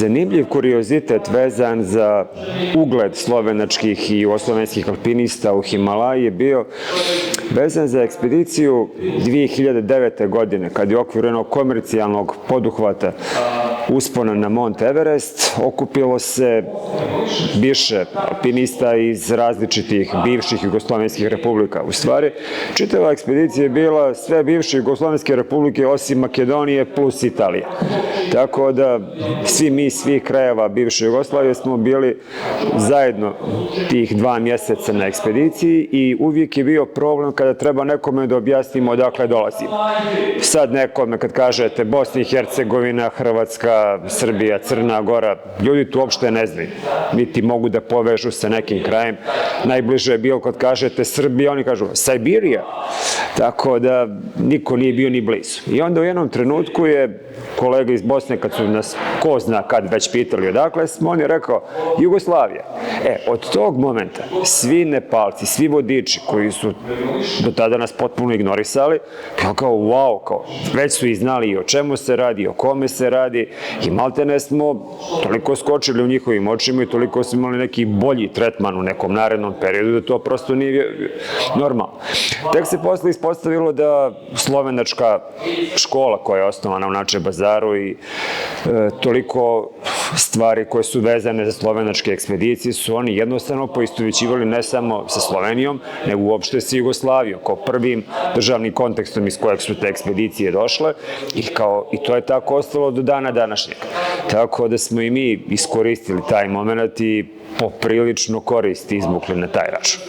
Zanimljiv kuriozitet vezan za ugled slovenačkih i jugoslovenskih alpinista u Himalaji je bio vezan za ekspediciju 2009. godine, kad je u okviru jednog komercijalnog poduhvata uspona na Mont Everest okupilo se više alpinista iz različitih bivših jugoslovenskih republika. U stvari, čitava ekspedicija je bila sve bivše jugoslovenske republike osim Makedonije plus Italije. Tako da svi mi, svih krajeva bivše Jugoslavije smo bili zajedno tih 2 mjeseca na ekspediciji i uvijek je bio problem kada treba nekome da objasnimo odakle dolazimo. Sad nekome kad kažete Bosna i Hercegovina, Hrvatska, Srbija, Crna Gora, ljudi tu uopšte ne znaju, niti mogu da povežu sa nekim krajem. Najbliže je bilo kad kažete Srbija, oni kažu Sajbirija, tako da niko nije bio ni blizu. I onda u jednom trenutku je kolega iz Bosne, kad su nas ko zna kad već pitali odakle smo, on je rekao Jugoslavija. Od tog momenta svi Nepalci, svi vodiči koji su do tada nas potpuno ignorisali, kao wow, već su i znali i o čemu se radi, o kome se radi i maltene smo toliko skočili u njihovim očima i toliko smo imali neki bolji tretman u nekom narednom periodu da to prosto nije normalno. Tek se posle ispostavilo da slovenačka škola koja je osnovana u Nače Bazaru i toliko stvari koje su vezane za slovenačke ekspedicije su oni jednostavno poistovećivali ne samo sa Slovenijom, nego uopšte sa Jugoslavijom, kao prvim državnim kontekstom iz kojeg su te ekspedicije došle i to je tako ostalo do dana današnjeg. Tako da smo i mi iskoristili taj moment i poprilično koristi izvukli na taj račun.